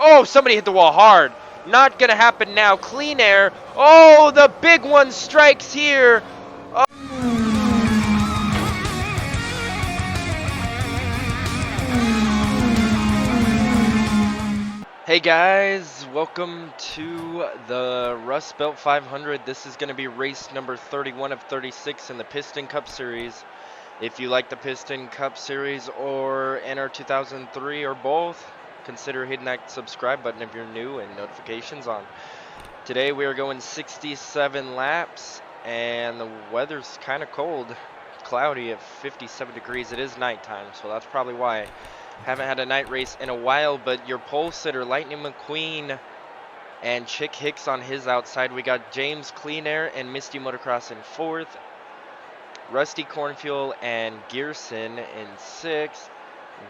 Oh, somebody hit the wall hard. Not gonna happen now. Clean air. Oh, the big one strikes here. Oh. Hey guys, welcome to the Rustbelt 500. This is going to be race number 31 of 36 in the Piston Cup Series. If you like the Piston Cup Series or Nr2003 or both, consider hitting that subscribe button if you're new and notifications on. Today we are going 67 laps and the weather's kind of cold, cloudy at 57 degrees. It is nighttime, so that's probably why. Haven't had a night race in a while, but your pole sitter, Lightning McQueen, and Chick Hicks on his outside. We got James Clean Air and Misty Motocross in fourth. Rusty Cornfuel and Gearson in sixth.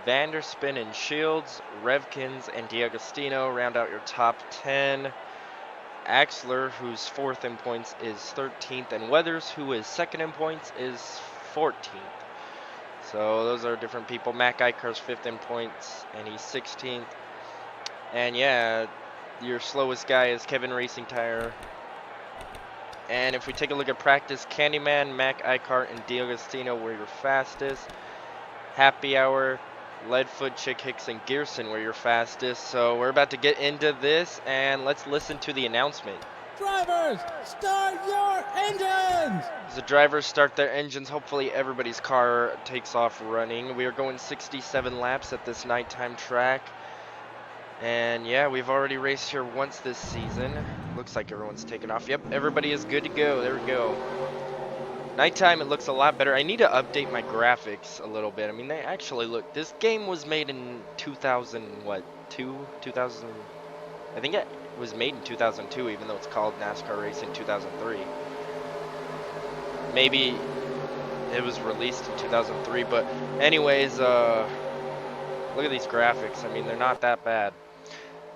Vanderspin and Shields, Revkins and D'Agostino round out your top 10. Axler, who's fourth in points, is 13th, and Weathers, who is second in points, is 14th. So those are different people. Mac Icar's 5th in points, and he's 16th. And yeah, your slowest guy is Kevin Racing Tire. And if we take a look at practice, Candyman, Mac Icar, and D'Agostino were your fastest. Happy Hour, Leadfoot, Chick Hicks, and Gearson were your fastest. So we're about to get into this, and let's listen to the announcement. Drivers, start your engines! As the drivers start their engines, hopefully everybody's car takes off running. We are going 67 laps at this nighttime track. And yeah, we've already raced here once this season. Looks like everyone's taken off. Yep, everybody is good to go. There we go. Nighttime, it looks a lot better. I need to update my graphics a little bit. I mean, they actually look... This game was made in 2000, what, 2000... I think it was made in 2002, even though it's called NASCAR Racing 2003. Maybe it was released in 2003, but anyways, look at these graphics. I mean, they're not that bad.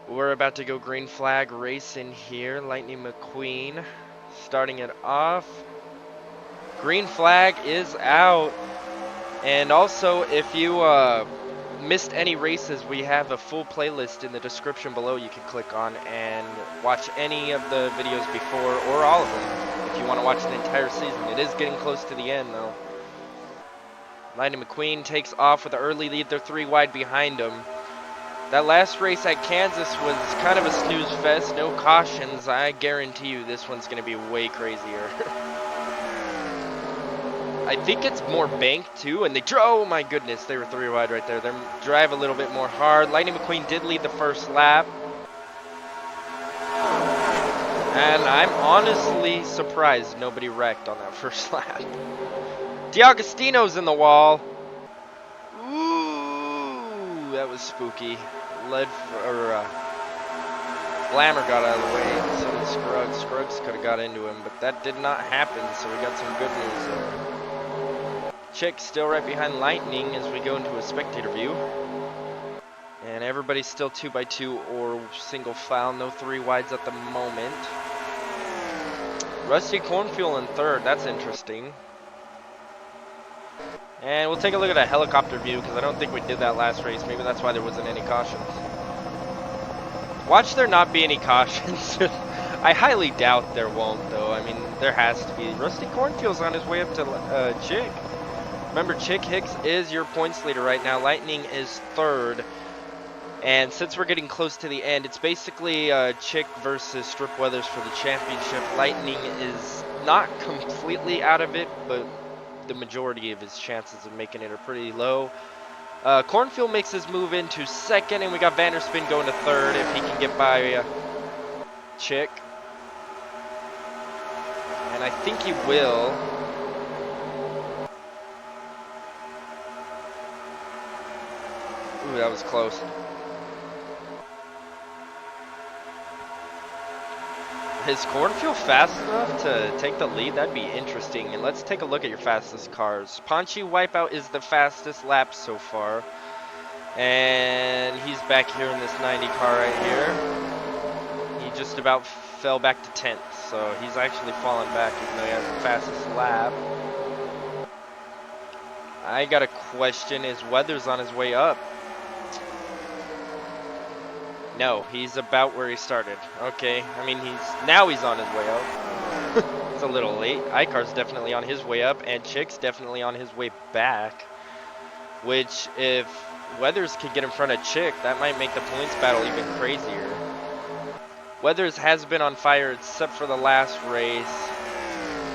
We're about to go green flag racing here. Lightning McQueen starting it off. Green flag is out. And also, if you missed any races, we have a full playlist in the description below you can click on and watch any of the videos before or all of them if you want to watch the entire season. It is getting close to the end though. Lightning McQueen takes off with an early lead. They're 3 wide behind him. That last race at Kansas was kind of a snooze fest. No cautions. I guarantee you this one's going to be way crazier. I think it's more banked too, and they oh my goodness, they were 3 wide right there. They drive a little bit more hard. Lightning McQueen did lead the first lap. And I'm honestly surprised nobody wrecked on that first lap. D'Agostino's in the wall. Ooh, that was spooky. Blammer got out of the way. So did Scruggs. Scruggs could have got into him, but that did not happen, so we got some good news there. Chick still right behind Lightning as we go into a spectator view. And everybody's still 2x2 or single file, no 3 wides at the moment. Rusty Cornfuel in third, that's interesting. And we'll take a look at a helicopter view because I don't think we did that last race. Maybe that's why there wasn't any cautions. Watch there not be any cautions. I highly doubt there won't though. I mean, there has to be. Rusty Cornfuel's on his way up to Chick. Remember, Chick Hicks is your points leader right now. Lightning is third. And since we're getting close to the end, it's basically Chick versus Strip Weathers for the championship. Lightning is not completely out of it, but the majority of his chances of making it are pretty low. Cornfield makes his move into second, and we got Vanderspin going to third if he can get by Chick. And I think he will. Ooh, that was close. Is Cornfield fast enough to take the lead? That'd be interesting. And let's take a look at your fastest cars. Paunchy Wipeout is the fastest lap so far. And he's back here in this 90 car right here. He just about fell back to 10th. So he's actually fallen back even though he has the fastest lap. I got a question. Is Weathers on his way up? No, he's about where he started. Okay, I mean he's on his way up. It's a little late. Icar's definitely on his way up, and Chick's definitely on his way back. Which, if Weathers could get in front of Chick, that might make the points battle even crazier. Weathers has been on fire except for the last race,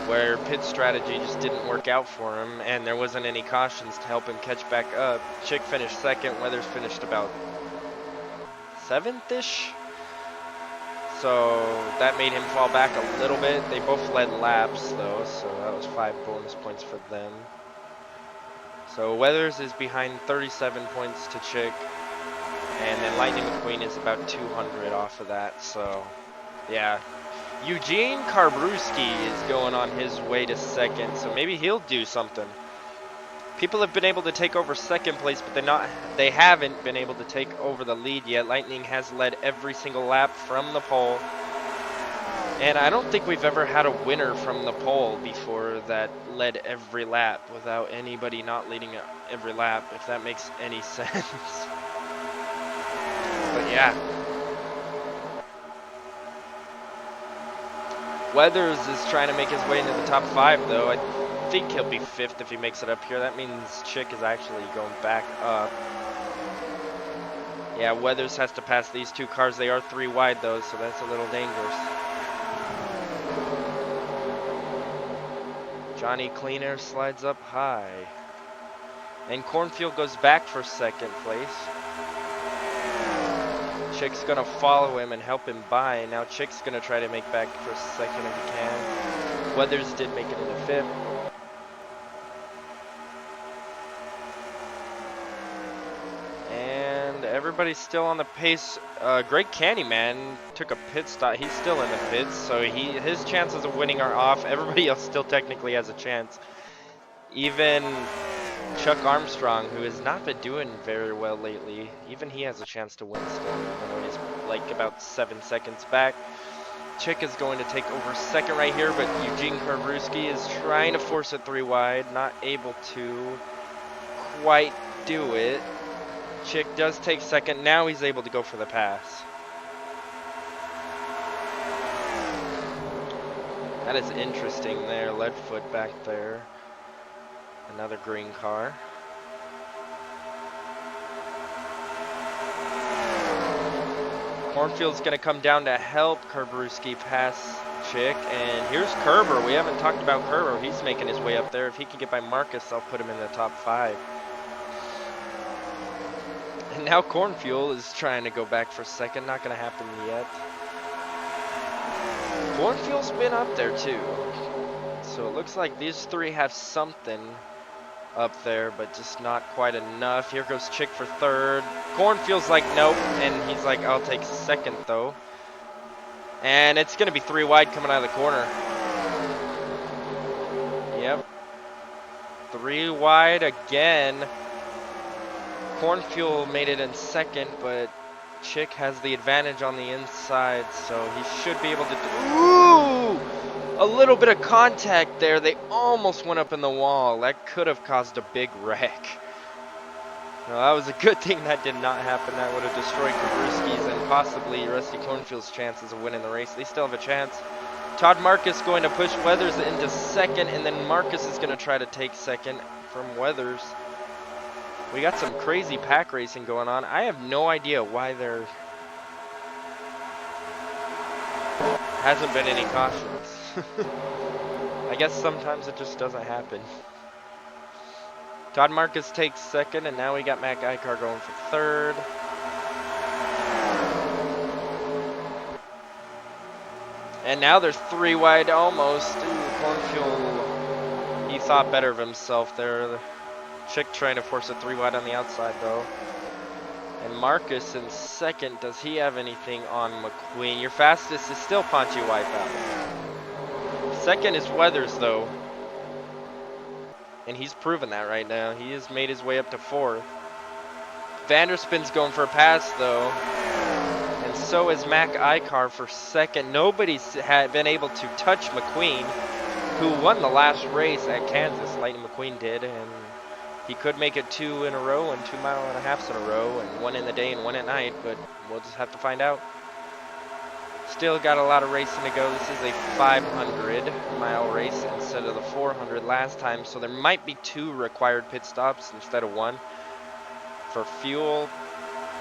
where pit strategy just didn't work out for him, and there wasn't any cautions to help him catch back up. Chick finished second. Weathers finished about 7th-ish. So that made him fall back a little bit. They both led laps though, so that was 5 bonus points for them. So Weathers is behind 37 points to Chick, and then Lightning McQueen is about 200 off of that. So yeah, Eugene Karbruski is going on his way to second, so maybe he'll do something. People have been able to take over second place, but they haven't been able to take over the lead yet. Lightning has led every single lap from the pole. And I don't think we've ever had a winner from the pole before that led every lap without anybody not leading every lap, if that makes any sense. But yeah. Weathers is trying to make his way into the top 5 though. I think he'll be 5th if he makes it up here. That means Chick is actually going back up. Yeah, Weathers has to pass these 2 cars. They are 3 wide though, so that's a little dangerous. Johnny Cleaner slides up high. And Cornfield goes back for 2nd place. Chick's gonna follow him and help him by. Now Chick's gonna try to make back for 2nd if he can. Weathers did make it into 5th. And everybody's still on the pace. Greg Candyman took a pit stop. He's still in the pits, so his chances of winning are off. Everybody else still technically has a chance. Even Chuck Armstrong, who has not been doing very well lately, even he has a chance to win still. I know he's like about 7 seconds back. Chick is going to take over 2nd right here, but Eugene Karbruski is trying to force it 3 wide, not able to quite do it. Chick does take 2nd. Now he's able to go for the pass. That is interesting there. Leadfoot back there. Another green car. Cornfield's going to come down to help Karbruski pass Chick. And here's Kerber. We haven't talked about Kerber. He's making his way up there. If he can get by Marcus, I'll put him in the top 5. And now Cornfield is trying to go back for 2nd. Not going to happen yet. Cornfield's been up there too. So it looks like these 3 have something up there, but just not quite enough. Here goes Chick for 3rd. Cornfield's like, nope. And he's like, I'll take 2nd though. And it's going to be 3 wide coming out of the corner. Yep. 3 wide again. Cornfield made it in 2nd, but Chick has the advantage on the inside, so he should be able to do... Ooh! A little bit of contact there. They almost went up in the wall. That could have caused a big wreck. No, that was a good thing that did not happen. That would have destroyed Karbruski's and possibly Rusty Cornfield's chances of winning the race. They still have a chance. Todd Marcus going to push Weathers into 2nd, and then Marcus is going to try to take 2nd from Weathers. We got some crazy pack racing going on. I have no idea why there hasn't been any cautions. I guess sometimes it just doesn't happen. Todd Marcus takes 2nd, and now we got Mac Icar going for 3rd. And now there's 3 wide almost. Ooh, Cornfield, he thought better of himself there. Chick trying to force a 3 wide on the outside though. And Marcus in 2nd. Does he have anything on McQueen? Your fastest is still Ponchi Wipeout. 2nd is Weathers though. And he's proven that right now. He has made his way up to 4th. Vanderspin's going for a pass though. And so is Mac Icar for 2nd. Nobody's been able to touch McQueen, who won the last race at Kansas. Lightning McQueen did. And He could make it 2 in a row and 2.5 miles in a row, and 1 in the day and 1 at night, but we'll just have to find out. Still got a lot of racing to go. This is a 500-mile race instead of the 400 last time, so there might be 2 required pit stops instead of 1. For fuel,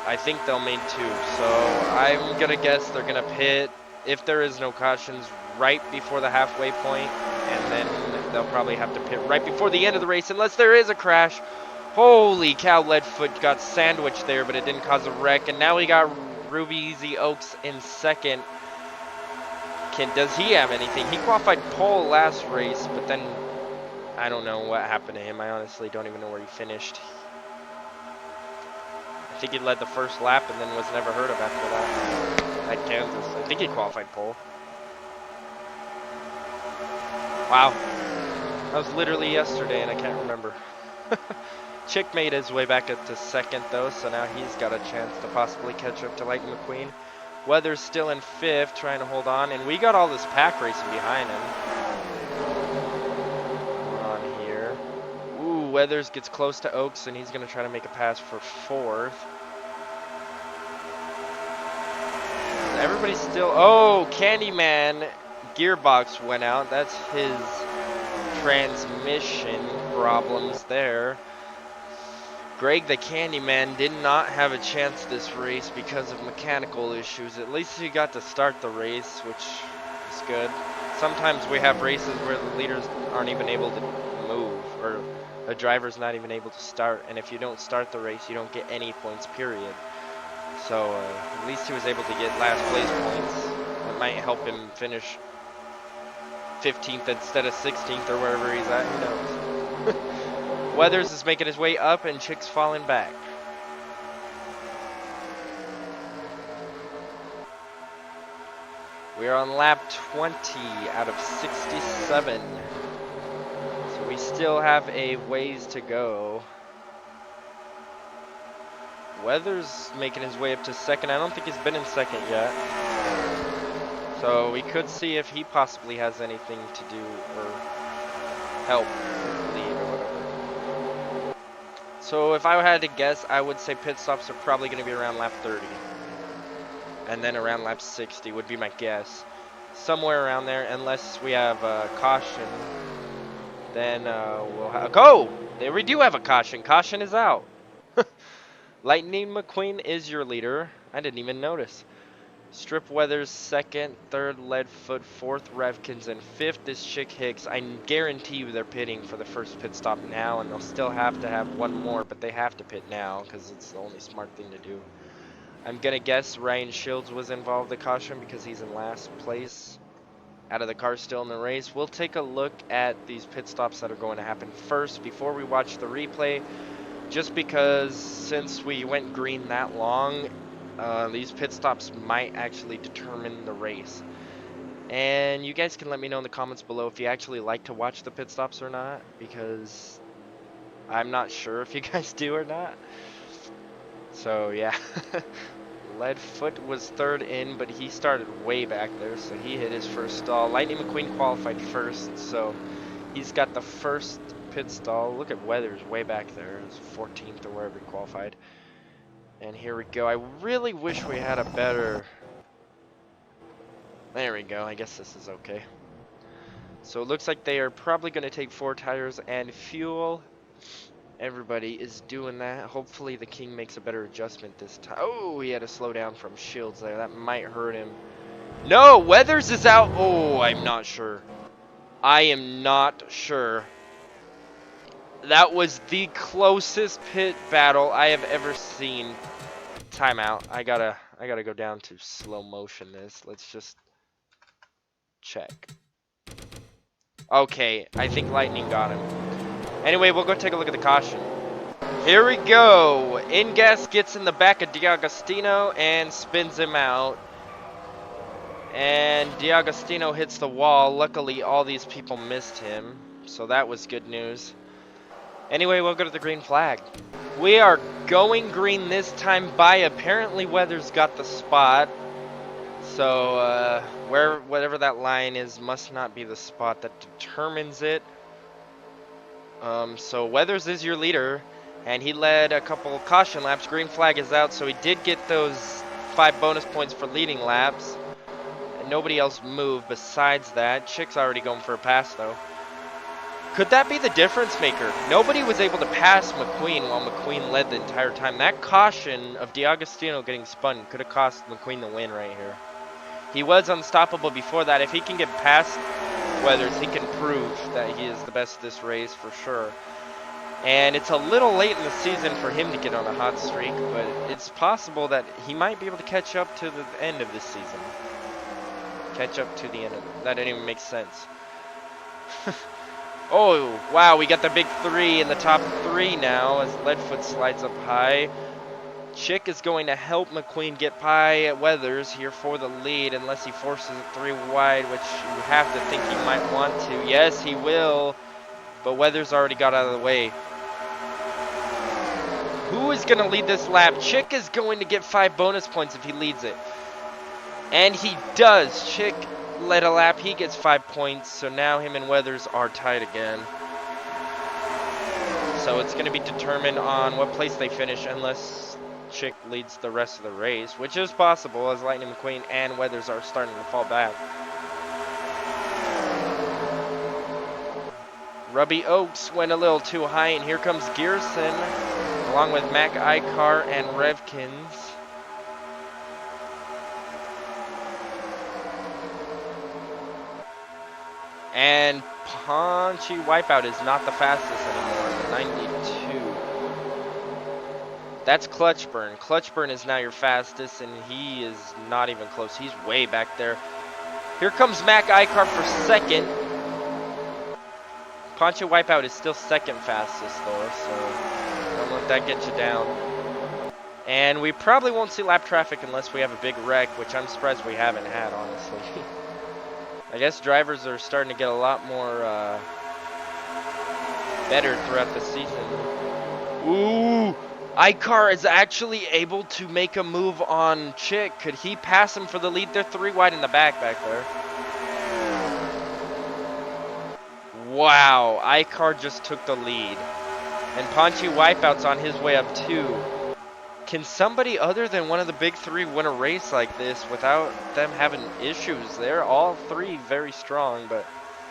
I think they'll make 2, so I'm gonna guess they're gonna pit, if there is no cautions, right before the halfway point, and then they'll probably have to pit right before the end of the race, unless there is a crash. Holy cow, Leadfoot got sandwiched there, but it didn't cause a wreck, and now we got Ruby Easy Oaks in second. Does he have anything? He qualified pole last race, but then I don't know what happened to him. I honestly don't even know where he finished. I think he led the first lap and then was never heard of after that at Kansas. I think he qualified pole. Wow. That was literally yesterday and I can't remember. Chick made his way back up to second though, so now he's got a chance to possibly catch up to Lightning McQueen. Weather's still in 5th, trying to hold on, and we got all this pack racing behind him. On here. Ooh, Weathers gets close to Oaks, and he's going to try to make a pass for 4th. Everybody's still... Oh, Candyman gearbox went out. That's his transmission problems there. Greg the Candyman did not have a chance this race because of mechanical issues. At least he got to start the race, which is good. Sometimes we have races where the leaders aren't even able to move, or a driver's not even able to start, and if you don't start the race, you don't get any points, period. So at least he was able to get last place points. It might help him finish 15th instead of 16th or wherever he's at, who knows. Weathers is making his way up and Chick's falling back. We are on lap 20 out of 67. So we still have a ways to go. Weathers making his way up to second. I don't think he's been in second yet. So we could see if he possibly has anything to do or help lead or whatever. So if I had to guess, I would say pit stops are probably going to be around lap 30. And then around lap 60 would be my guess. Somewhere around there, unless we have a caution. Then we'll have... Oh! There we do have a caution. Caution is out. Lightning McQueen is your leader. I didn't even notice. Strip Weathers second, third Leadfoot, 4th Revkins, and 5th is Chick Hicks. I guarantee you they're pitting for the first pit stop now, and they'll still have to have one more, but they have to pit now because it's the only smart thing to do. I'm gonna guess Ryan Shields was involved in the caution because he's in last place out of the cars still in the race. We'll take a look at these pit stops that are going to happen first before we watch the replay, just because since we went green that long, these pit stops might actually determine the race. And you guys can let me know in the comments below if you actually like to watch the pit stops or not, because I'm not sure if you guys do or not. So yeah. Leadfoot was third in, but he started way back there, so he hit his first stall. Lightning McQueen qualified first, so he's got the first pit stall. Look at Weathers way back there. It's 14th or wherever he qualified. And here we go. I really wish we had a better... There we go. I guess this is okay. So it looks like they are probably going to take 4 tires and fuel. Everybody is doing that. Hopefully the King makes a better adjustment this time. Oh, he had to slow down from Shields there. That might hurt him. No, Weathers is out. Oh, I'm not sure. I am not sure. That was the closest pit battle I have ever seen. Timeout. I gotta go down to slow motion this. Let's just check. Okay, I think Lightning got him. Anyway, we'll go take a look at the caution. Here we go. Ingas gets in the back of D'Agostino and spins him out. And D'Agostino hits the wall. Luckily, all these people missed him, so that was good news. Anyway, we'll go to the green flag. We are going green this time by apparently Weathers got the spot. So whatever that line is must not be the spot that determines it. So Weathers is your leader, and he led a couple caution laps. Green flag is out, so he did get those 5 bonus points for leading laps. And nobody else moved besides that. Chick's already going for a pass, though. Could that be the difference maker? Nobody was able to pass McQueen while McQueen led the entire time. That caution of D'Agostino getting spun could have cost McQueen the win right here. He was unstoppable before that. If he can get past Weathers, he can prove that he is the best this race for sure. And it's a little late in the season for him to get on a hot streak, but it's possible that he might be able to catch up to the end of this season. Catch up to the end of it. That didn't even make sense. Oh, wow, we got the big 3 in the top 3 now as Leadfoot slides up high. Chick is going to help McQueen get by Weathers here for the lead unless he forces it 3 wide, which you have to think he might want to. Yes, he will, but Weathers already got out of the way. Who is going to lead this lap? Chick is going to get 5 bonus points if he leads it. And he does. Chick led a lap. He gets 5 points. So now him and Weathers are tied again. So it's going to be determined on what place they finish unless Chick leads the rest of the race, which is possible as Lightning McQueen and Weathers are starting to fall back. Ruby Oaks went a little too high, and here comes Gearson along with Mac Icar and Revkins. And Punchy Wipeout is not the fastest anymore, 92. That's Clutchburn. Clutchburn is now your fastest, and he is not even close. He's way back there. Here comes Mac Icar for second. Punchy Wipeout is still second fastest, though, so don't let that get you down. And we probably won't see lap traffic unless we have a big wreck, which I'm surprised we haven't had, honestly. I guess drivers are starting to get a lot more better throughout the season. Ooh, Icar is actually able to make a move on Chick. Could he pass him for the lead? They're 3 wide in the back there. Wow, Icar just took the lead. And Punchy Wipeout's on his way up too. Can somebody other than one of the big 3 win a race like this without them having issues? They're all 3 very strong, but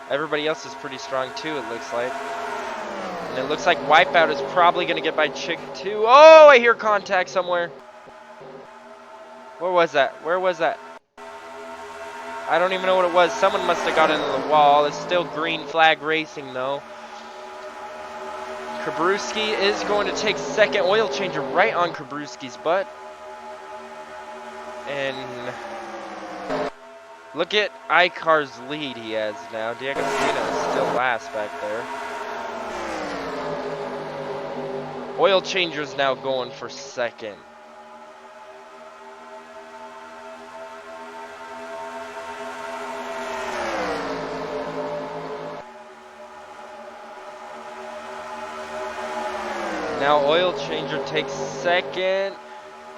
everybody else is pretty strong too, it looks like. And it looks like Wipeout is probably going to get by Chick too. Oh, I hear contact somewhere. Where was that? Where was that? I don't even know what it was. Someone must have got into the wall. It's still green flag racing though. Kabruski is going to take second. Oil changer right on Kabruski's butt. And look at Icar's lead he has now. D'Agostino is still last back there. Oil changer's now going for second. Now Oil Changer takes second.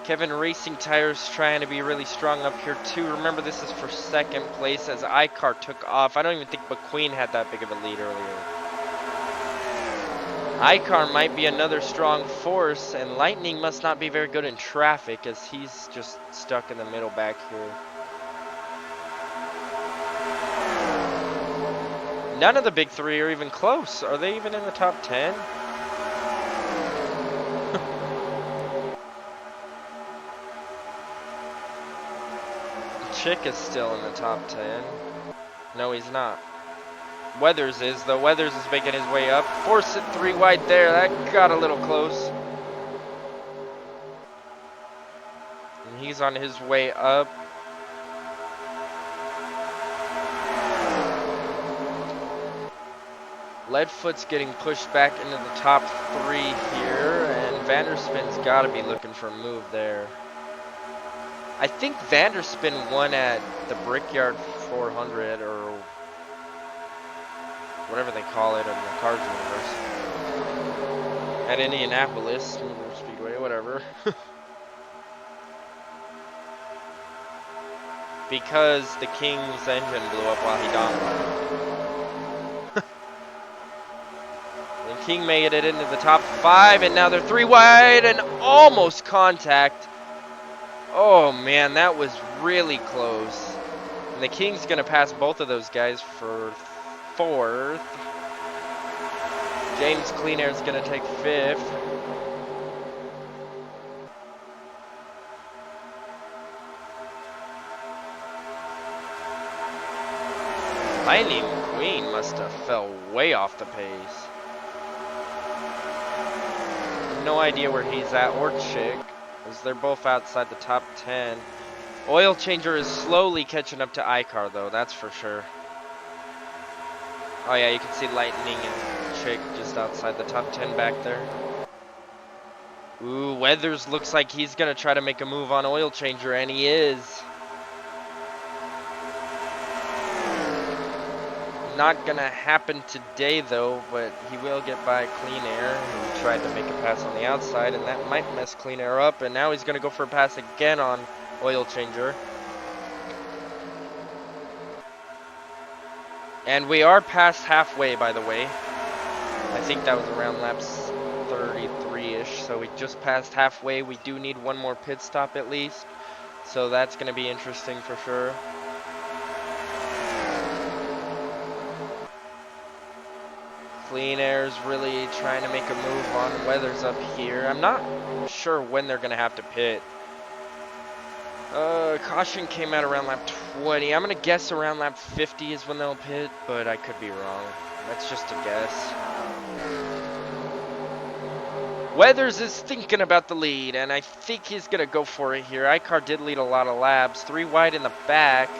Kevin Racing Tires trying to be really strong up here too. Remember, this is for second place as Icar took off. I don't even think McQueen had that big of a lead earlier. Icar might be another strong force, and Lightning must not be very good in traffic as he's just stuck in the middle back here. None of the big 3 are even close. Are they even in the top 10? Chick is still in the top 10. No, he's not. Weathers is, though. Weathers is making his way up. Force it 3 wide there. That got a little close. And he's on his way up. Leadfoot's getting pushed back into the top 3 here. And Vanderspin's got to be looking for a move there. I think Vanderspin won at the Brickyard 400 or whatever they call it in the Cars universe. At Indianapolis Speedway, whatever. Because the King's engine blew up while he dominated. I think King made it into the top 5, and now they're 3 wide and almost contact. Oh man, that was really close. And the King's gonna pass both of those guys for 4th. James Clean Air's gonna take 5th. Lightning McQueen must have fell way off the pace. No idea where he's at, or Chick, as they're both outside the top 10. Oil Changer is slowly catching up to iCar though, that's for sure. Oh yeah, you can see Lightning and Chick just outside the top 10 back there. Ooh, Weathers looks like he's gonna try to make a move on Oil Changer, and he is. Not gonna happen today though, but he will get by Clean Air, who tried to make a pass on the outside, and that might mess Clean Air up, and now he's gonna go for a pass again on Oil Changer. And we are past halfway, by the way. I think that was around laps 33-ish, so we just passed halfway. We do need one more pit stop at least, so that's gonna be interesting for sure. Clean Air's really trying to make a move on Weathers up here. I'm not sure when they're gonna have to pit. Caution came out around lap 20. I'm gonna guess around lap 50 is when they'll pit, but I could be wrong. That's just a guess. Weathers is thinking about the lead, and I think he's gonna go for it here. iCar did lead a lot of laps, 3 wide in the back.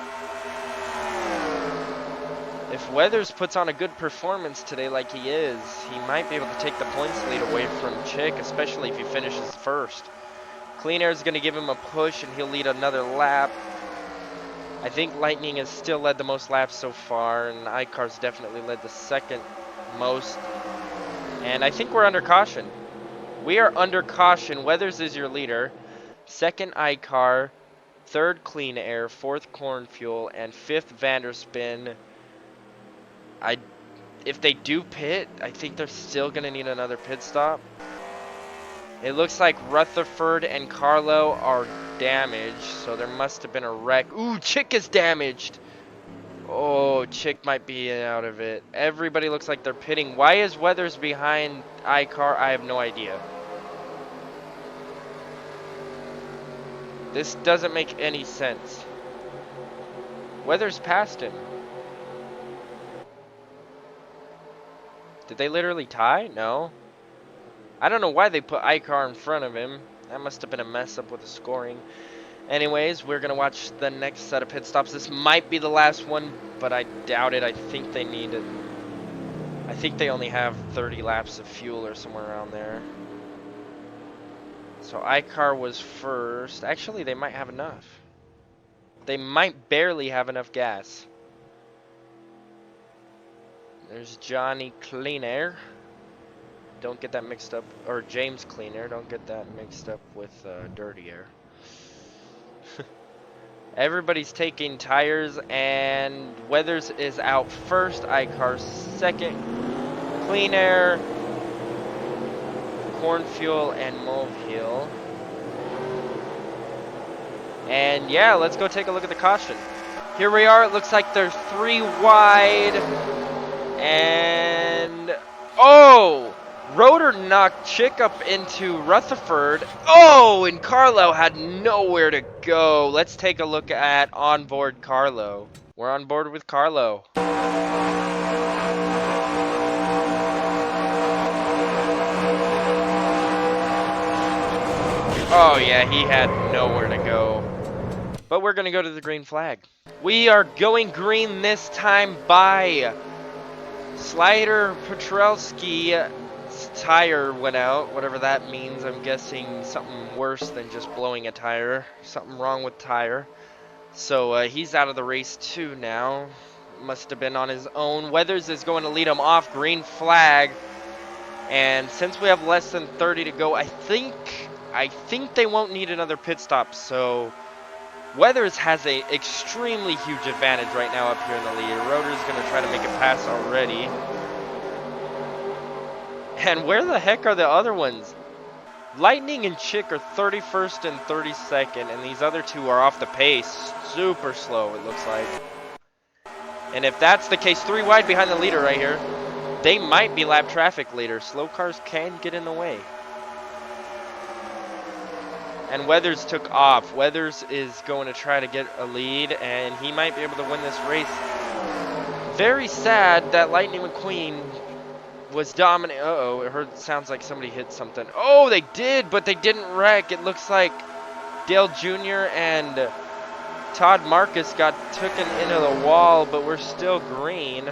If Weathers puts on a good performance today like he is, he might be able to take the points lead away from Chick, especially if he finishes first. Clean Air is going to give him a push and he'll lead another lap. I think Lightning has still led the most laps so far, and iCar's definitely led the second most. And I think we're under caution. We are under caution. Weathers is your leader. 2nd iCar, 3rd Clean Air, 4th Corn Fuel, and 5th Vanderspin. If they do pit, I think they're still going to need another pit stop. It looks like Rutherford and Carlo are damaged, so there must have been a wreck. Ooh, Chick is damaged. Oh, Chick might be out of it. Everybody looks like they're pitting. Why is Weathers behind iCar? I have no idea. This doesn't make any sense. Weathers passed him. Did they literally tie? No. I don't know why they put iCar in front of him. That must have been a mess up with the scoring. Anyways, we're going to watch the next set of pit stops. This might be the last one, but I doubt it. I think they need it. I think they only have 30 laps of fuel or somewhere around there. So iCar was first. Actually, they might have enough. They might barely have enough gas. There's Johnny Clean Air. Don't get that mixed up, or James Clean Air. Don't get that mixed up with Dirty Air. Everybody's taking tires, and Weathers is out first. iCar second. Clean Air, Corn Fuel, and Molehill. And yeah, let's go take a look at the caution. Here we are. It looks like they're 3 wide. And oh, Rotor knocked Chick up into Rutherford. Oh, and Carlo had nowhere to go. Let's take a look at onboard Carlo. We're on board with Carlo. Oh yeah, he had nowhere to go. But we're gonna go to the green flag. We are going green this time by Slider Petrelski's tire went out, whatever that means. I'm guessing something worse than just blowing a tire. Something wrong with tire. So he's out of the race too now. Must have been on his own. Weathers is going to lead him off. Green flag. And since we have less than 30 to go, I think they won't need another pit stop. So Weathers has a extremely huge advantage right now up here in the lead. Rotor's going to try to make a pass already. Man, where the heck are the other ones? Lightning and Chick are 31st and 32nd, and these other two are off the pace. Super slow, it looks like. And if that's the case, 3 wide behind the leader right here. They might be lap traffic leaders. Slow cars can get in the way. And Weathers took off. Weathers is going to try to get a lead, and he might be able to win this race. Very sad that Lightning McQueen was dominant. Uh-oh, it sounds like somebody hit something. Oh, they did, but they didn't wreck. It looks like Dale Jr. and Todd Marcus got taken into the wall, but we're still green.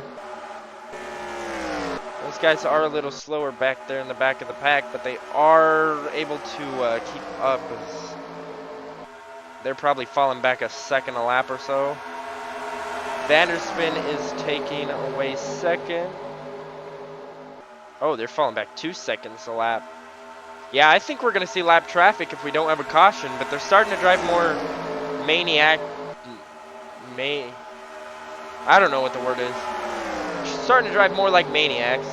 Those guys are a little slower back there in the back of the pack, but they are able to keep up. They're probably falling back a second a lap or so. Vanderspin is taking away second. Oh, they're falling back 2 seconds a lap. Yeah, I think we're going to see lap traffic if we don't have a caution, but they're starting to drive more maniac. I don't know what the word is. Starting to drive more like maniacs.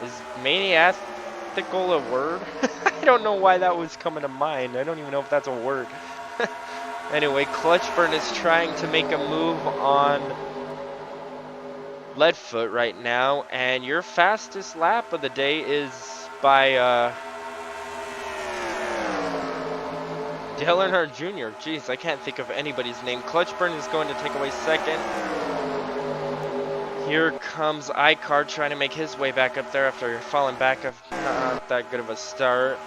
Is maniacal a word? I don't know why that was coming to mind. I don't even know if that's a word. Anyway, Clutchburn is trying to make a move on Leadfoot right now, and your fastest lap of the day is by Dale Earnhardt Jr. Jeez, I can't think of anybody's name. Clutchburn is going to take away second. Here comes iCar trying to make his way back up there after falling back of not that good of a start.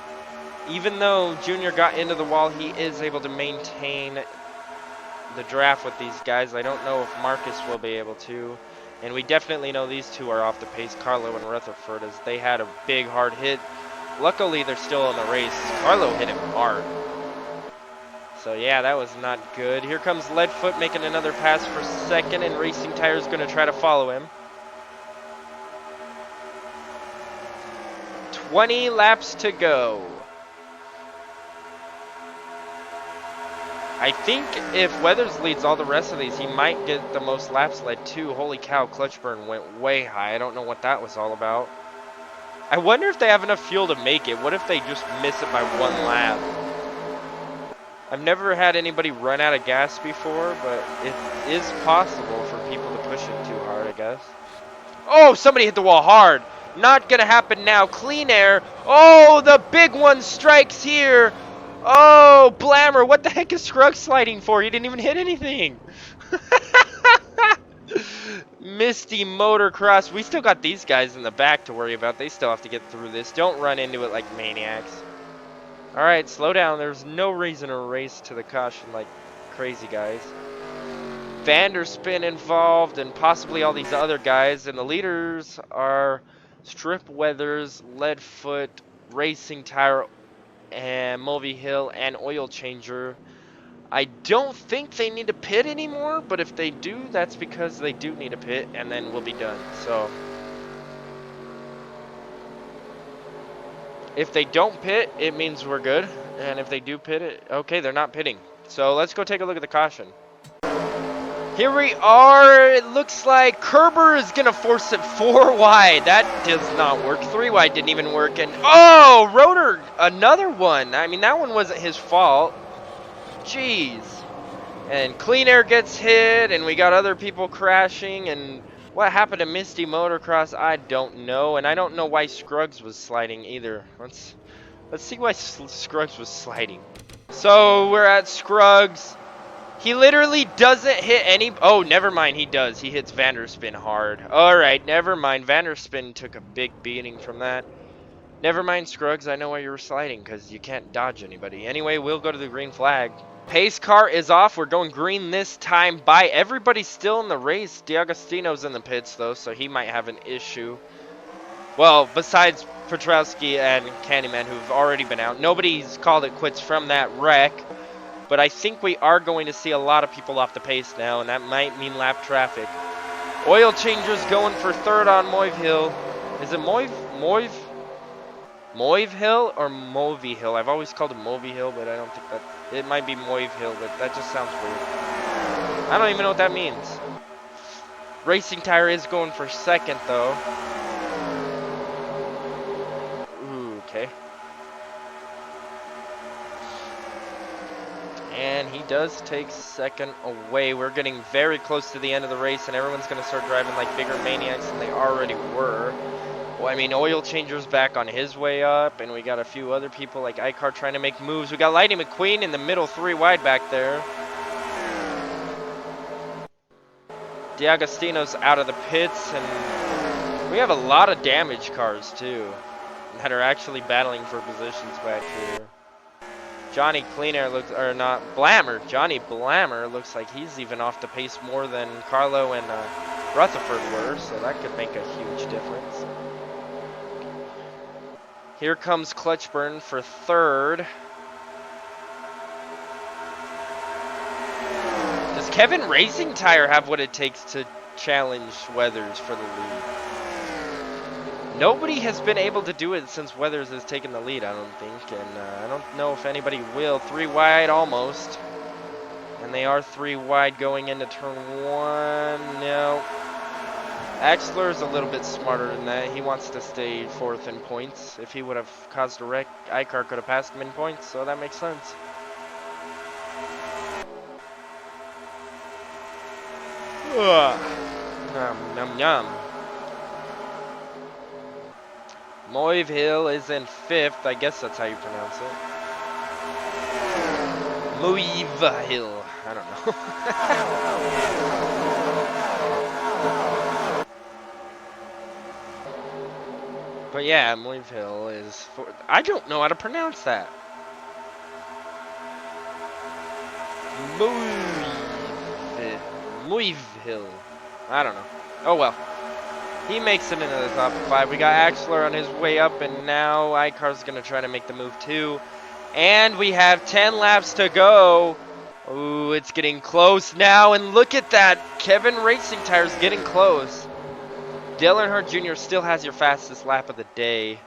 Even though Junior got into the wall, he is able to maintain the draft with these guys. I don't know if Marcus will be able to. And we definitely know these two are off the pace, Carlo and Rutherford, as they had a big hard hit. Luckily, they're still in the race. Carlo hit him hard. So yeah, that was not good. Here comes Leadfoot making another pass for second, and Racing Tire's going to try to follow him. 20 laps to go. I think if Weathers leads all the rest of these, he might get the most laps led too. Holy cow, Clutchburn went way high. I don't know what that was all about. I wonder if they have enough fuel to make it. What if they just miss it by 1 lap? I've never had anybody run out of gas before, but it is possible for people to push it too hard, I guess. Oh, somebody hit the wall hard. Not gonna happen now. Clean air. Oh, the big one strikes here. Oh, Blammer, what the heck is Scruggs sliding for? He didn't even hit anything. Misty Motocross. We still got these guys in the back to worry about. They still have to get through this. Don't run into it like maniacs. Alright, slow down. There's no reason to race to the caution like crazy guys. Vanderspin involved and possibly all these other guys. And the leaders are Strip Weathers, Leadfoot, Racing Tire, and Mulvey-Hill, and Oil Changer. I don't think they need to pit anymore, but if they do, that's because they do need a pit, and then we'll be done. So if they don't pit, it means we're good, and if they do pit it, okay, they're not pitting. So let's go take a look at the caution. Here we are. It looks like Kerber is going to force it 4 wide. That does not work. 3 wide didn't even work. And oh, Rotor, another one. I mean, that one wasn't his fault. Jeez. And Clean Air gets hit, and we got other people crashing. And what happened to Misty Motocross, I don't know. And I don't know why Scruggs was sliding either. Let's see why Scruggs was sliding. So we're at Scruggs. He literally doesn't hit any... Oh, never mind. He does. He hits Vanderspin hard. Alright, never mind. Vanderspin took a big beating from that. Never mind, Scruggs. I know why you were sliding, because you can't dodge anybody. Anyway, we'll go to the green flag. Pace car is off. We're going green this time by. Everybody's still in the race. D'Agostino's in the pits, though, so he might have an issue. Well, besides Petrowski and Candyman, who've already been out. Nobody's called it quits from that wreck. But I think we are going to see a lot of people off the pace now, and that might mean lap traffic. Oil Changer's going for 3rd on Moive Hill. Is it Moive Hill or Movie Hill? I've always called it Movie Hill, but I don't think that... It might be Moive Hill, but that just sounds weird. I don't even know what that means. Racing Tire is going for 2nd, though. he does take second away. We're getting very close to the end of the race, and everyone's going to start driving like bigger maniacs than they already were. Well, I mean, Oil Changer's back on his way up, and we got a few other people like PIXAR trying to make moves. We got Lightning McQueen in the middle, 3 wide back there. D'Agostino's out of the pits, and we have a lot of damage cars too that are actually battling for positions back here. Johnny Clean Air looks, or not, Blammer. Johnny Blammer looks like he's even off the pace more than Carlo and Rutherford were, so that could make a huge difference. Here comes Clutchburn for third. Does Kevin Racing Tire have what it takes to challenge Weathers for the lead? Nobody has been able to do it since Weathers has taken the lead, I don't think, and I don't know if anybody will. 3 wide almost, and they are 3 wide going into turn 1. No, Axler's a little bit smarter than that. He wants to stay 4th in points. If he would have caused a wreck, PIXAR could have passed him in points, so that makes sense. Nom nom nom. Moive Hill is in 5th. I guess that's how you pronounce it. Moive Hill. I don't know. But yeah, Moive Hill is 4th. I don't know how to pronounce that. Moive Hill. I don't know. Oh well. He makes it into the top 5. We got Axler on his way up, and now PIXAR's going to try to make the move too. And we have 10 laps to go. Ooh, it's getting close now, and look at that. Kevin Racing Tire's getting close. Dale Earnhardt Jr. still has your fastest lap of the day.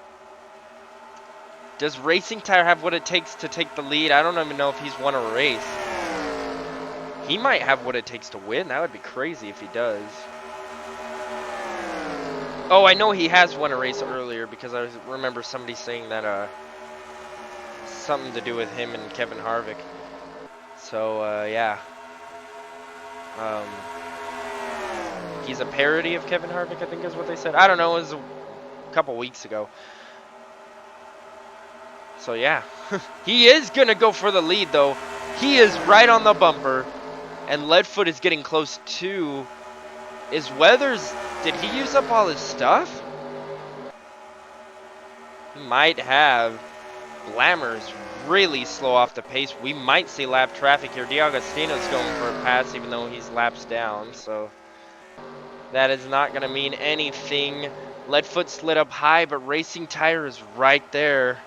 Does Racing Tire have what it takes to take the lead? I don't even know if he's won a race. He might have what it takes to win. That would be crazy if he does. Oh, I know he has won a race earlier because I remember somebody saying that something to do with him and Kevin Harvick. So yeah, he's a parody of Kevin Harvick, I think is what they said. I don't know. It was a couple weeks ago. So yeah, he is gonna go for the lead though. He is right on the bumper, and Leadfoot is getting close too. Is Weathers, did he use up all his stuff? He might have. Blammer's really slow off the pace. We might see lap traffic here. D'Agostino's going for a pass even though he's laps down, so that is not going to mean anything. Leadfoot slid up high, but Racing Tire is right there.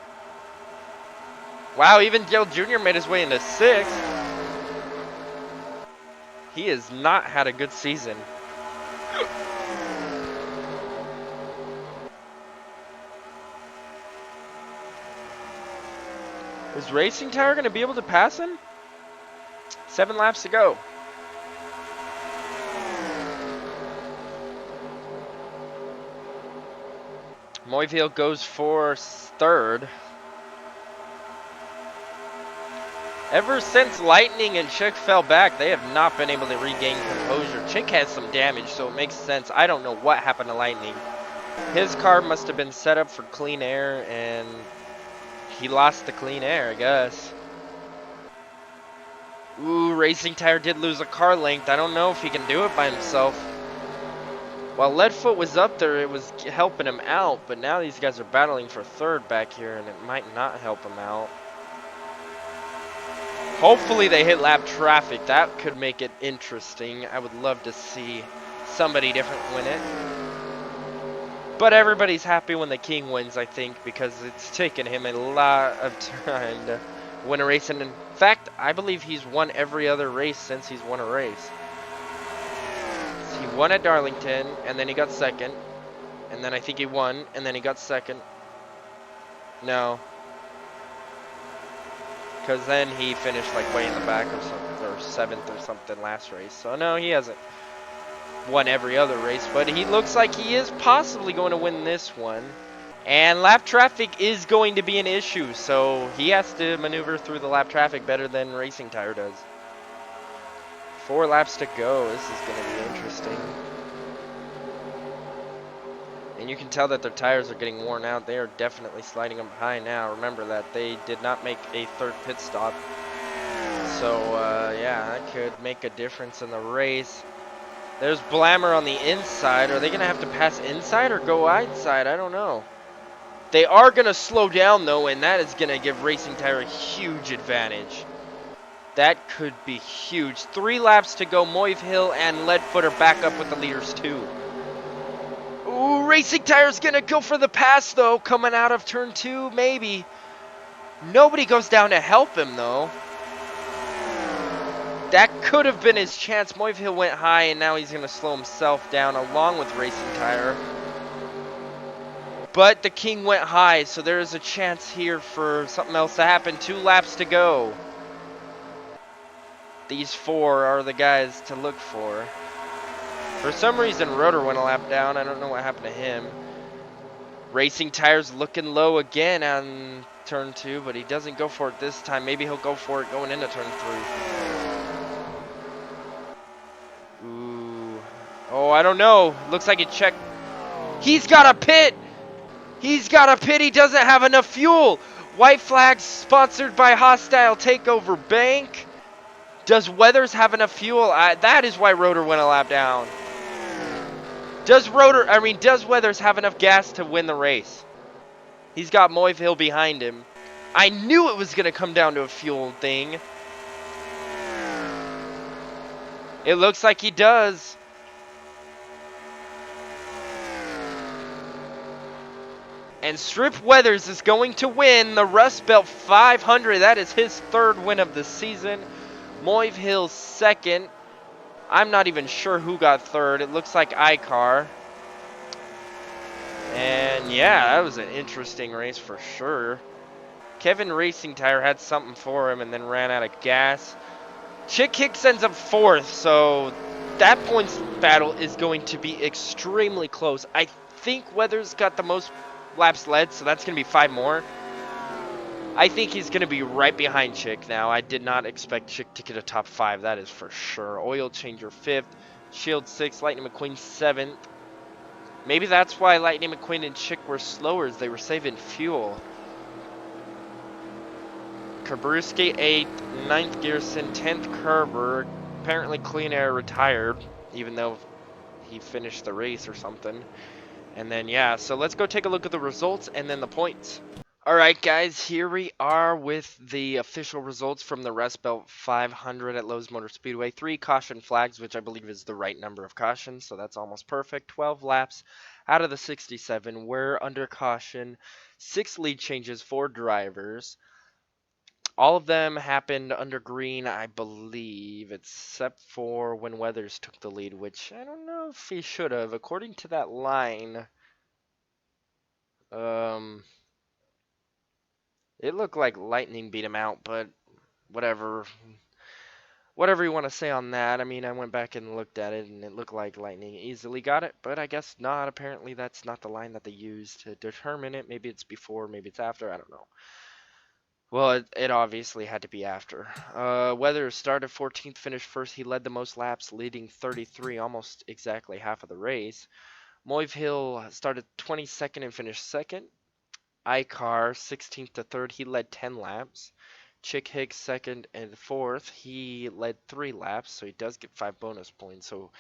Wow, even Dale Jr. made his way into 6th. He has not had a good season. Is Racing Tire going to be able to pass him? 7 laps to go. Moiville goes for 3rd. Ever since Lightning and Chick fell back, they have not been able to regain composure. Chick has some damage, so it makes sense. I don't know what happened to Lightning. His car must have been set up for clean air, and he lost the clean air, I guess. Ooh, Racing Tire did lose a car length. I don't know if he can do it by himself. While Leadfoot was up there, it was helping him out, but now these guys are battling for 3rd back here, and it might not help him out. Hopefully they hit lap traffic. That could make it interesting. I would love to see somebody different win it. But everybody's happy when the King wins, I think, because it's taken him a lot of time to win a race. And in fact, I believe he's won every other race since he's won a race. So he won at Darlington, and then he got 2nd. And then I think he won, and then he got 2nd. No. Because then he finished like way in the back or something, or 7th or something last race. So no, he hasn't won every other race, but he looks like he is possibly going to win this one. And lap traffic is going to be an issue, so he has to maneuver through the lap traffic better than Racing Tire does. 4 laps to go. This is going to be interesting. And you can tell that their tires are getting worn out. They are definitely sliding them behind now. Remember that they did not make a third pit stop. So, yeah, that could make a difference in the race. There's Blammer on the inside. Are they going to have to pass inside or go outside? I don't know. They are going to slow down, though, and that is going to give Racing Tire a huge advantage. That could be huge. 3 laps to go. Moive Hill and Leadfooter back up with the leaders, too. Ooh, Racing Tire's going to go for the pass, though, coming out of turn 2, maybe. Nobody goes down to help him, though. That could have been his chance. Moive Hill went high, and now he's going to slow himself down along with Racing Tire. But the King went high, so there is a chance here for something else to happen. 2 laps to go. These 4 are the guys to look for. For some reason, Rotor went a lap down. I don't know what happened to him. Racing Tire's looking low again on turn 2, but he doesn't go for it this time. Maybe he'll go for it going into turn 3. Ooh. Oh, I don't know. Looks like he checked. He's got a pit. He's got a pit. He doesn't have enough fuel. White flag sponsored by Hostile Takeover Bank. Does Weathers have enough fuel? That is why Rotor went a lap down. Does Weathers have enough gas to win the race? He's got Moive Hill behind him. I knew it was going to come down to a fuel thing. It looks like he does. And Strip Weathers is going to win the Rustbelt 500. That is his 3rd win of the season. Moive Hill 2nd. I'm not even sure who got 3rd. It looks like ICAR. And yeah, that was an interesting race for sure. Kevin Racing Tire had something for him and then ran out of gas. Chick Hicks ends up 4th, so that points battle is going to be extremely close. I think Weathers got the most laps led, so that's going to be 5 more. I think he's going to be right behind Chick now. I did not expect Chick to get a top 5, that is for sure. Oil Changer 5th, Shield 6th, Lightning McQueen 7th. Maybe that's why Lightning McQueen and Chick were slower, as they were saving fuel. Kabruski 8th, 9th Gearson, 10th Kerber. Apparently Clean Air retired, even though he finished the race or something. And then, yeah, so let's go take a look at the results and then the points. Alright guys, here we are with the official results from the Rustbelt 500 at Lowe's Motor Speedway. 3 caution flags, which I believe is the right number of cautions, so that's almost perfect. 12 laps out of the 67 were under caution. 6 lead changes for drivers. All of them happened under green, I believe, except for when Weathers took the lead, which I don't know if he should have. According to that line, it looked like Lightning beat him out, but whatever. Whatever you want to say on that. I mean, I went back and looked at it, and it looked like Lightning easily got it, but I guess not. Apparently, that's not the line that they used to determine it. Maybe it's before, maybe it's after. I don't know. Well, it obviously had to be after. Weathers started 14th, finished 1st. He led the most laps, leading 33, almost exactly half of the race. Moive Hill started 22nd and finished 2nd. ICAR 16th to 3rd. He led 10 laps. Chick Hicks 2nd and 4th. He led 3 laps, so he does get 5 bonus points. So,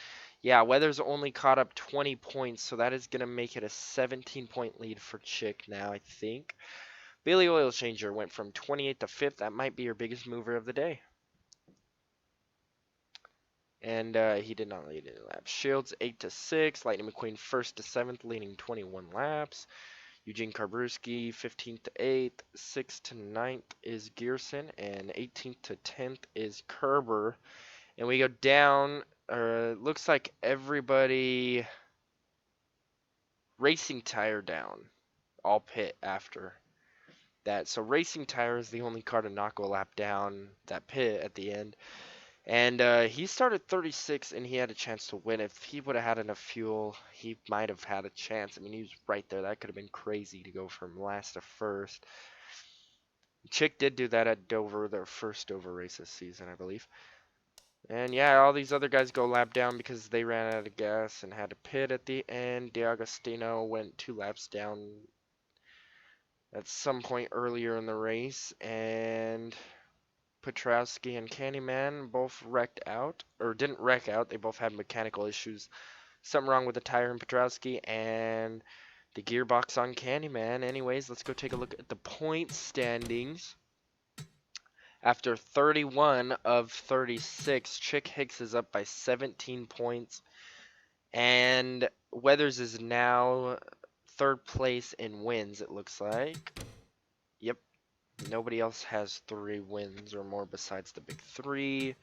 yeah, Weathers only caught up 20 points, so that is going to make it a 17-point lead for Chick now, I think. Billy Oil Changer went from 28th to 5th. That might be your biggest mover of the day. And he did not lead any laps. Shields 8 to 6. Lightning McQueen 1st to 7th, leading 21 laps. Eugene Karbruski 15th to 8th. 6th to 9th is Gearson. And 18th to 10th is Kerber. And we go down. It looks like everybody Racing Tire down. All pit after that. So Racing Tire is the only car to not go a lap down that pit at the end. And he started 36 and he had a chance to win. If he would have had enough fuel, he might have had a chance. I mean, he was right there. That could have been crazy to go from last to first. Chick did do that at Dover, their first Dover race this season, I believe. And yeah, all these other guys go lap down because they ran out of gas and had to pit at the end. D'Agostino went 2 laps down at some point earlier in the race, and Petrowski and Candyman both wrecked out, or didn't wreck out, they both had mechanical issues. Something wrong with the tire in Petrowski and the gearbox on Candyman. Anyways, let's go take a look at the point standings. After 31 of 36, Chick Hicks is up by 17 points. And Weathers is now third place in wins, it looks like. Yep. Nobody else has 3 wins or more besides the big 3.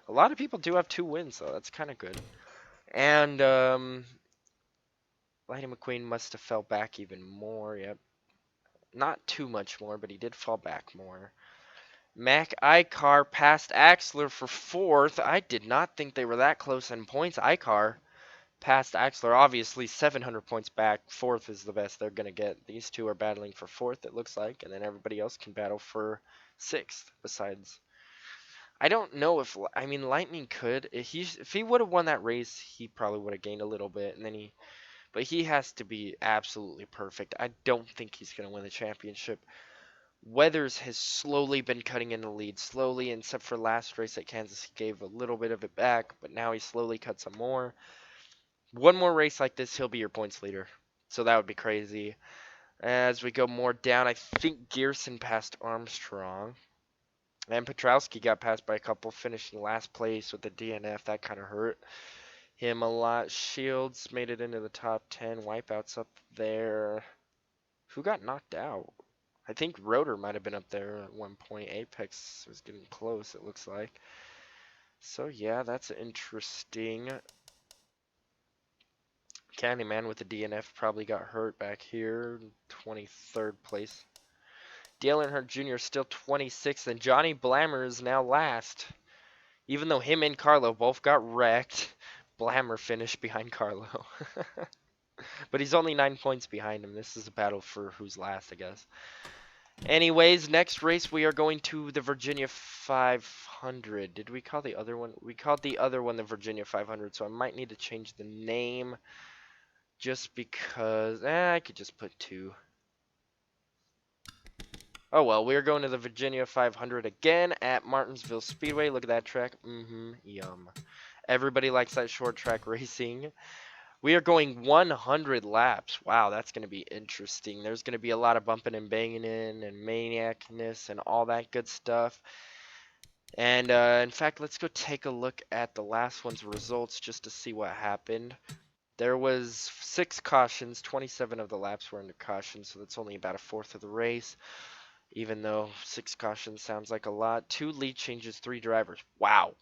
A lot of people do have 2 wins, though. That's kind of good. And Lightning McQueen must have fell back even more. Yep. Not too much more, but he did fall back more. Mac Icar passed Axler for 4th. I did not think they were that close in points. Icar passed Axler, obviously 700 points back. 4th is the best they're going to get. These two are battling for 4th, it looks like, and then everybody else can battle for 6th besides. I don't know if, I mean, Lightning could. If he would have won that race, he probably would have gained a little bit, and then but he has to be absolutely perfect. I don't think he's going to win the championship. Weathers has slowly been cutting in the lead, slowly, except for last race at Kansas, he gave a little bit of it back, but now he slowly cuts some more. One more race like this, he'll be your points leader. So that would be crazy. As we go more down, I think Gearson passed Armstrong. And Petrowski got passed by a couple, finishing last place with the DNF. That kind of hurt him a lot. Shields made it into the top 10. Wipeouts up there. Who got knocked out? I think Rotor might have been up there at one point. Apex was getting close, it looks like. So yeah, that's interesting. Candyman with the DNF probably got hurt back here. 23rd place. Dale Earnhardt Jr. still 26th, and Johnny Blammer is now last. Even though him and Carlo both got wrecked, Blammer finished behind Carlo. But he's only 9 points behind him. This is a battle for who's last, I guess. Anyways, next race we are going to the Virginia 500. Did we call the other one? We called the other one the Virginia 500, so I might need to change the name just because. I could just put 2. Oh well, we're going to the Virginia 500 again at Martinsville Speedway. Look at that track. Yum. Everybody likes that short track racing. We are going 100 laps. Wow, that's going to be interesting. There's going to be a lot of bumping and banging in and maniacness and all that good stuff. And in fact, let's go take a look at the last one's results just to see what happened. There was 6 cautions. 27 of the laps were under caution, so that's only about a fourth of the race. Even though 6 cautions sounds like a lot. 2 lead changes, 3 drivers. Wow.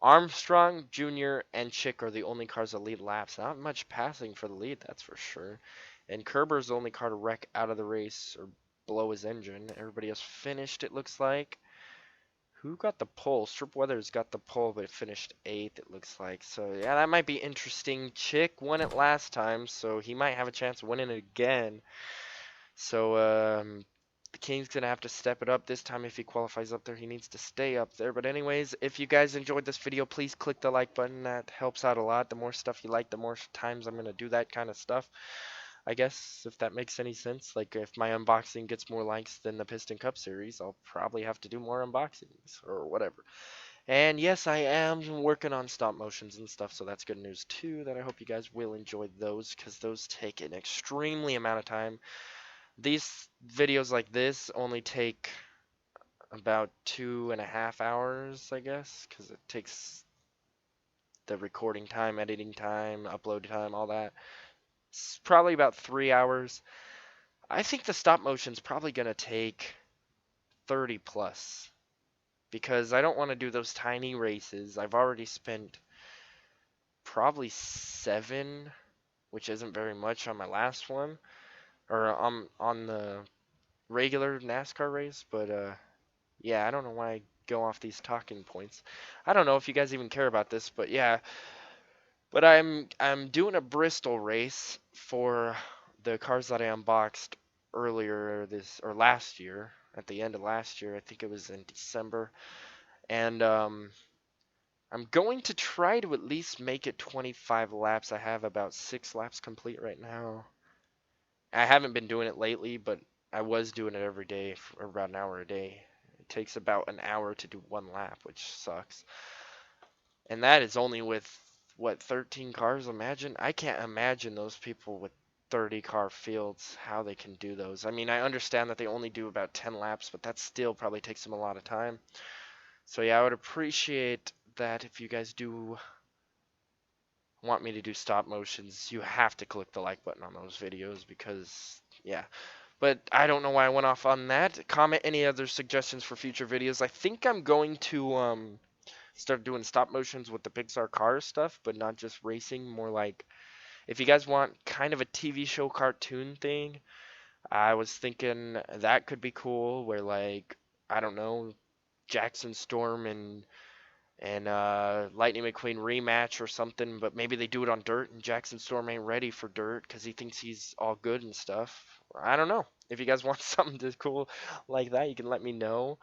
Armstrong, Jr., and Chick are the only cars that lead laps. Not much passing for the lead, that's for sure. And Kerber's the only car to wreck out of the race or blow his engine. Everybody else finished, it looks like. Who got the pole? Strip Weathers got the pole, but it finished 8th, it looks like. So, yeah, that might be interesting. Chick won it last time, so he might have a chance of winning it again. So, the King's going to have to step it up this time. If he qualifies up there, he needs to stay up there. But anyways, if you guys enjoyed this video, please click the like button. That helps out a lot. The more stuff you like, the more times I'm going to do that kind of stuff. I guess, if that makes any sense. Like, if my unboxing gets more likes than the Piston Cup Series, I'll probably have to do more unboxings or whatever. And yes, I am working on stop motions and stuff, so that's good news too, that I hope you guys will enjoy those, because those take an extremely amount of time. These videos like this only take about 2.5 hours, I guess, because it takes the recording time, editing time, upload time, all that. It's probably about 3 hours. I think the stop motion's probably going to take 30 plus, because I don't want to do those tiny races. I've already spent probably 7, which isn't very much on my last one, or on the regular NASCAR race, but yeah, I don't know why I go off these talking points. I don't know if you guys even care about this, but yeah. But I'm doing a Bristol race for the cars that I unboxed earlier this or last year, at the end of last year. I think it was in December. And I'm going to try to at least make it 25 laps. I have about 6 laps complete right now. I haven't been doing it lately, but I was doing it every day for about an hour a day. It takes about an hour to do 1 lap, which sucks. And that is only with, what, 13 cars? I can't imagine those people with 30 car fields, how they can do those. I mean, I understand that they only do about 10 laps, but that still probably takes them a lot of time. So yeah, I would appreciate that if you guys do want me to do stop motions, you have to click the like button on those videos because, yeah. But I don't know why I went off on that. Comment any other suggestions for future videos. I think I'm going to start doing stop motions with the PIXAR Cars stuff, but not just racing, more like if you guys want kind of a TV show cartoon thing, I was thinking that could be cool where like I don't know, Jackson Storm and Lightning McQueen rematch or something, but maybe they do it on dirt and Jackson Storm ain't ready for dirt because he thinks he's all good and stuff. I don't know. If you guys want something to cool like that, you can let me know.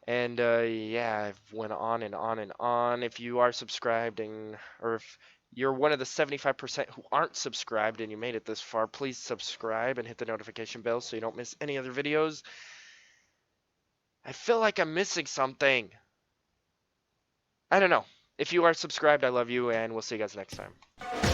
And yeah, I've went on and on and on. If you are subscribed or if you're one of the 75% who aren't subscribed and you made it this far, please subscribe and hit the notification bell so you don't miss any other videos. I feel like I'm missing something. I don't know. If you are subscribed, I love you, and we'll see you guys next time.